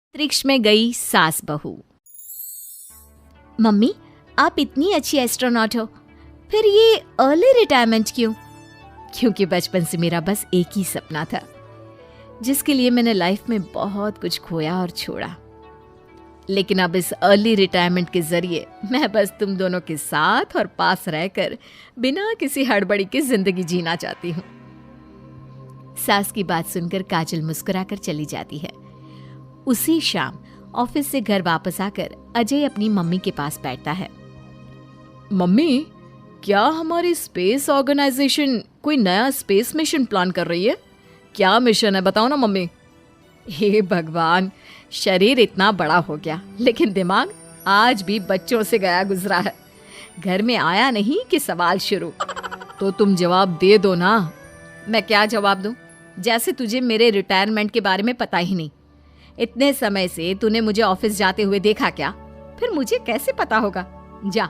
अंतरिक्ष में गई सास बहू। मम्मी, आप इतनी अच्छी एस्ट्रोनॉट हो, फिर ये अर्ली रिटायरमेंट क्यों? क्योंकि बचपन से मेरा बस एक ही सपना था, जिसके लिए मैंने लाइफ में बहुत कुछ खोया और छोड़ा। लेकिन अब इस अर्ली रिटायरमेंट के जरिए मैं बस तुम दोनों के साथ और पास रहकर बिना किसी हड़बड़ी की जिंदगी जीना चाहती हूँ। सास की बात सुनकर काजल मुस्कुराकर चली जाती है। उसी शाम ऑफिस से घर वापस आकर अजय अपनी मम्मी के पास बैठता है। मम्मी, क्या हमारी स्पेस ऑर्गेनाइजेशन कोई नया स्पेस मिशन प्लान कर रही है? क्या मिशन है, बताओ ना मम्मी। हे भगवान, शरीर इतना बड़ा हो गया लेकिन दिमाग आज भी बच्चों से गया गुजरा है। घर में आया नहीं कि सवाल शुरू। तो तुम जवाब दे दो ना। मैं क्या जवाब दूं? जैसे तुझे मेरे रिटायरमेंट के बारे में पता ही नहीं। इतने समय से तूने मुझे ऑफिस जाते हुए देखा क्या? फिर मुझे कैसे पता होगा? जा,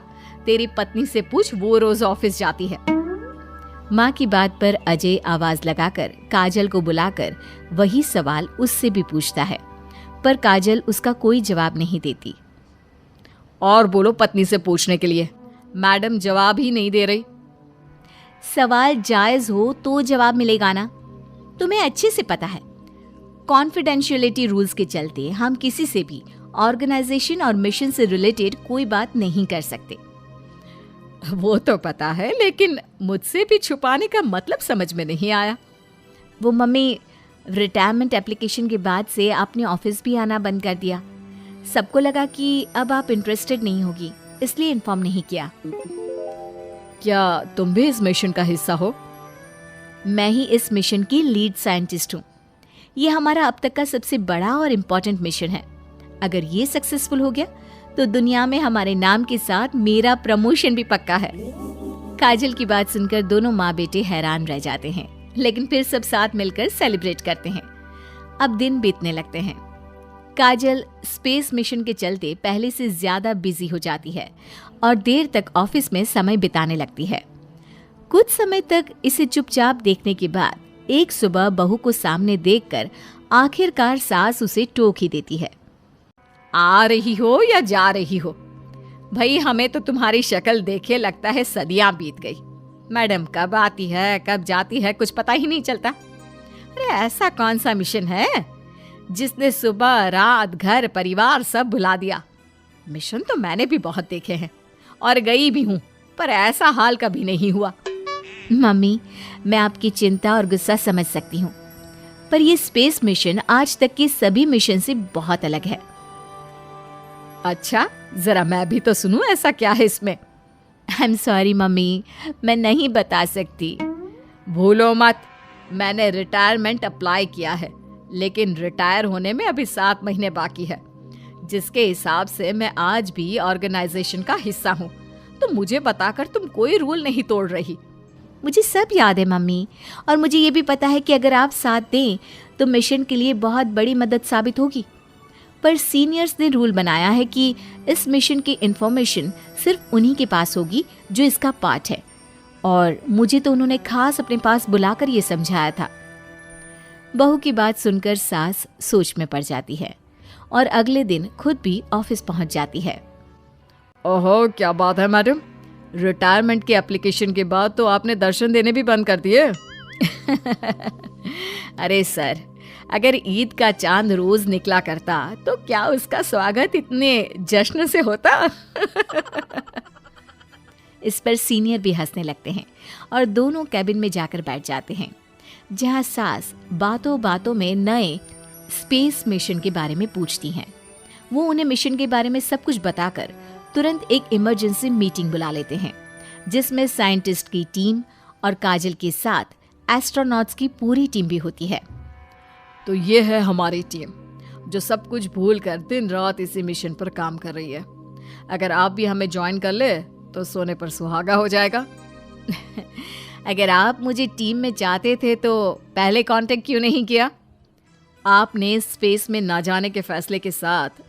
तेरी पत्नी से पूछ, वो रोज ऑफिस जाती है। माँ की बात पर अजय आवाज लगाकर काजल को बुलाकर वही सवाल उससे भी पूछता है, पर काजल उसका कोई जवाब नहीं देती। और बोलो पत्नी से पूछने के लिए, मैडम जवाब ही नहीं दे रही। सवाल जायज हो तो जवाब मिलेगा ना, तुम्हें अच्छे से पता है। कॉन्फिडेंशियलिटी रूल्स के चलते हम किसी से भी ऑर्गेनाइजेशन और मिशन से रिलेटेड कोई बात नहीं कर सकते। वो तो पता है, लेकिन मुझसे भी छुपाने का मतलब समझ में नहीं आया। वो मम्मी, रिटायरमेंट एप्लीकेशन के बाद से आपने ऑफिस भी आना बंद कर दिया। सबको लगा कि अब आप इंटरेस्टेड नहीं होगी, इसलिए इन्फॉर्म नहीं किया। क्या तुम भी इस मिशन का हिस्सा हो? मैं ही इस मिशन की लीड साइंटिस्ट हूँ। ये हमारा अब तक का सबसे बड़ा और इम्पोर्टेंट मिशन है। अगर ये सक्सेसफुल हो गया तो दुनिया में हमारे नाम के साथ मेरा प्रमोशन भी पक्का है। काजल की बात सुनकर दोनों माँ बेटे हैरान रह जाते हैं, लेकिन फिर सब साथ मिलकर सेलिब्रेट करते हैं। अब दिन बीतने लगते हैं। काजल स्पेस मिशन के चलते पहले से ज्यादा बिजी हो जाती है और देर तक ऑफिस में समय बिताने लगती है। कुछ समय तक इसे चुपचाप देखने के बाद एक सुबह बहू को सामने देखकर आखिरकार सास उसे टोक ही देती है। आ रही हो या जा रही हो? भाई, हमें तो तुम्हारी शक्ल देखे लगता है सदियां बीत गई। मैडम कब आती है कब जाती है कुछ पता ही नहीं चलता। अरे ऐसा कौन सा मिशन है जिसने सुबह रात घर परिवार सब भुला दिया? मिशन तो मैंने भी बहुत देखे हैं और गई भी हूँ, पर ऐसा हाल कभी नहीं हुआ। मम्मी, मैं आपकी चिंता और गुस्सा समझ सकती हूँ, पर ये स्पेस मिशन आज तक के सभी मिशन से बहुत अलग है। अच्छा, जरा मैं भी तो सुनूं, ऐसा क्या है इसमें? आई एम सॉरी मम्मी, मैं नहीं बता सकती। भूलो मत, मैंने रिटायरमेंट अप्लाई किया है, लेकिन रिटायर होने में अभी 7 महीने बाकी है, जिसके हिसाब से मैं आज भी ऑर्गेनाइजेशन का हिस्सा हूँ। तो मुझे बताकर तुम कोई रूल नहीं तोड़ रही। मुझे सब याद है मम्मी, और मुझे ये भी पता है कि अगर आप साथ दें तो मिशन के लिए बहुत बड़ी मदद साबित होगी। पर सीनियर्स ने रूल बनाया है कि इस मिशन की इंफॉर्मेशन सिर्फ उन्हीं के पास होगी जो इसका पार्ट है, और मुझे तो उन्होंने खास अपने पास बुलाकर ये समझाया था। बहू की बात सुनकर सास सोच में पड़ जाती है और अगले दिन खुद भी ऑफिस पहुंच जाती है। ओहो, क्या बात है मैडम, रिटायरमेंट के एप्लीकेशन के बाद तो आपने दर्शन देने भी बंद कर दिए। अरे सर, अगर ईद का चांद रोज निकला करता तो क्या उसका स्वागत इतने जश्न से होता? इस पर सीनियर भी हंसने लगते हैं और दोनों कैबिन में जाकर बैठ जाते हैं, जहां सास बातों बातों में नए स्पेस मिशन के बारे में पूछती हैं। वो उन्हें मिशन के बारे में सब कुछ बताकर तुरंत एक इमरजेंसी मीटिंग बुला लेते हैं, जिसमें साइंटिस्ट की टीम और काजल के साथ एस्ट्रोनॉट्स की पूरी टीम भी होती है। तो ये है हमारी टीम, जो सब कुछ भूल कर दिन रात इसी मिशन पर काम कर रही है। अगर आप भी हमें ज्वाइन कर ले तो सोने पर सुहागा हो जाएगा। अगर आप मुझे टीम में चाहते थे तो पहले कांटेक्ट क्यों नहीं किया? आपने स्पेस में ना जाने के फैसले के साथ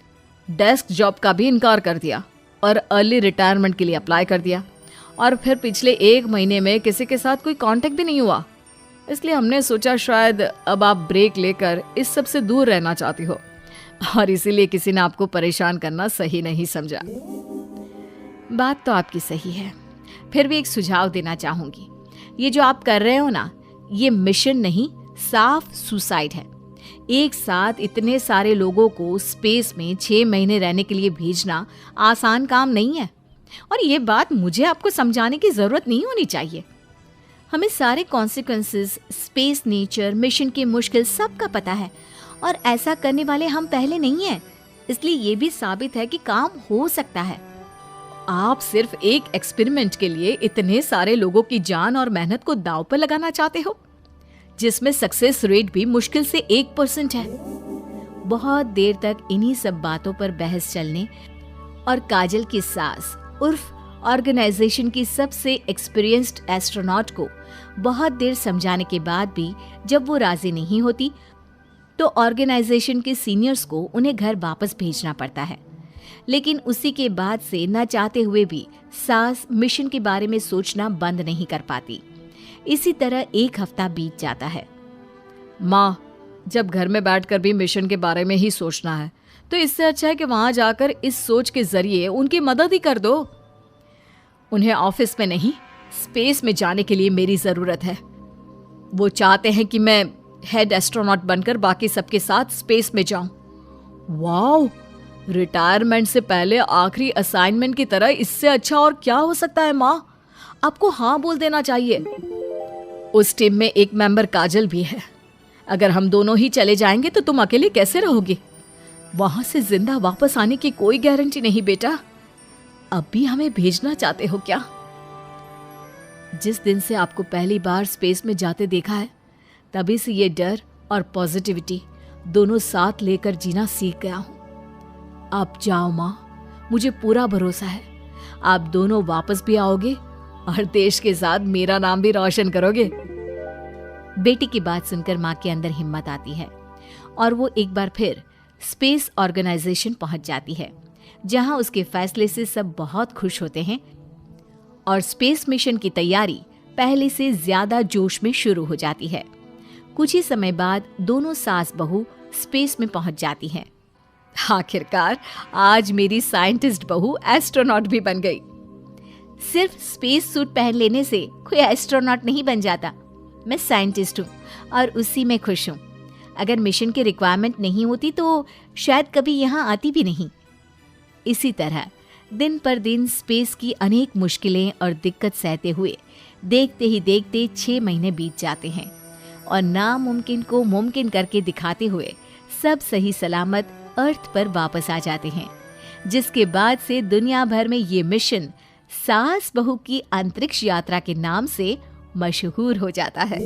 डेस्क जॉब का भी इनकार कर दिया और अर्ली रिटायरमेंट के लिए अप्लाई कर दिया, और फिर पिछले 1 महीने में किसी के साथ कोई कांटेक्ट भी नहीं हुआ। इसलिए हमने सोचा शायद अब आप ब्रेक लेकर इस सब से दूर रहना चाहती हो। और इसीलिए किसी ने आपको परेशान करना सही नहीं समझा। बात तो आपकी सही है, फिर भी एक सुझाव देना चाहूंगी। ये जो आप कर रहे हो ना, ये मिशन नहीं, साफ सुसाइड है। एक साथ इतने सारे लोगों को स्पेस में 6 महीने रहने के लिए भेजना आसान काम नहीं है। और ये बात मुझे आपको समझाने की जरूरत नहीं होनी चाहिए। हमें सारे कॉन्सिक्वेंसेस, स्पेस, नेचर, मिशन की मुश्किल सबका पता है, और ऐसा करने वाले हम पहले नहीं हैं। इसलिए ये भी साबित है कि काम हो सकता है। आप सिर्फ एक एक्सपेरिमेंट के लिए इतने सारे लोगों की जान और मेहनत को दांव पर लगाना चाहते हो, जिसमें सक्सेस रेट भी मुश्किल से 1% है। बहुत देर तक इन्हीं सब बातों पर बहस चलने और काजल की सास उर्फ ऑर्गेनाइजेशन की सबसे एक्सपीरियंस्ड एस्ट्रोनॉट को बहुत देर समझाने के बाद भी जब वो राजी नहीं होती, तो ऑर्गेनाइजेशन के सीनियर्स को उन्हें घर वापस भेजना पड़ता है। लेकिन उसी के बाद से न चाहते हुए भी सास मिशन के बारे में सोचना बंद नहीं कर पाती। इसी तरह 1 हफ्ता बीत जाता है। माँ, जब घर में बैठकर भी मिशन के बारे में ही सोचना है, तो इससे अच्छा है कि वहां जाकर इस सोच के जरिए उनकी मदद ही कर दो। उन्हें ऑफिस में नहीं, स्पेस में जाने के लिए मेरी जरूरत है। वो चाहते हैं कि मैं हेड एस्ट्रोनॉट बनकर बाकी सबके साथ स्पेस में जाऊं। वाओ, रिटायरमेंट से पहले आखिरी असाइनमेंट की तरह इससे अच्छा और क्या हो सकता है माँ? आपको हाँ बोल देना चाहिए। उस टीम में एक मेंबर काजल भी है। अगर हम दोनों ही चले जाएंगे तो तुम अकेले कैसे रहोगे? वहां से जिंदा वापस आने की कोई गारंटी नहीं बेटा। अब भी हमें भेजना चाहते हो क्या? जिस दिन से आपको पहली बार स्पेस में जाते देखा है, तभी से ये डर और पॉजिटिविटी दोनों साथ लेकर जीना सीख गया हूं। आप जाओ माँ, मुझे पूरा भरोसा है आप दोनों वापस भी आओगे और देश के साथ मेरा नाम भी रोशन करोगे। बेटी की बात सुनकर माँ के अंदर हिम्मत आती है और वो एक बार फिर स्पेस ऑर्गेनाइजेशन पहुंच जाती है, जहां उसके फैसले से सब बहुत खुश होते हैं और स्पेस मिशन की तैयारी पहले से ज्यादा जोश में शुरू हो जाती है। कुछ ही समय बाद दोनों सास बहू स्पेस में पहुंच जाती हैं। आखिरकार आज मेरी साइंटिस्ट बहू एस्ट्रोनॉट भी बन गई। सिर्फ स्पेस सूट पहन लेने से कोई एस्ट्रोनॉट नहीं बन जाता। मैं साइंटिस्ट हूँ और उसी में खुश हूँ। अगर मिशन की रिक्वायरमेंट नहीं होती तो शायद कभी यहाँ आती भी नहीं। इसी तरह दिन पर दिन स्पेस की अनेक मुश्किलें और दिक्कत सहते हुए देखते ही देखते 6 महीने बीत जाते हैं और नामुमकिन को मुमकिन करके दिखाते हुए सब सही सलामत अर्थ पर वापस आ जाते हैं, जिसके बाद से दुनिया भर में ये मिशन सास बहू की अंतरिक्ष यात्रा के नाम से मशहूर हो जाता है।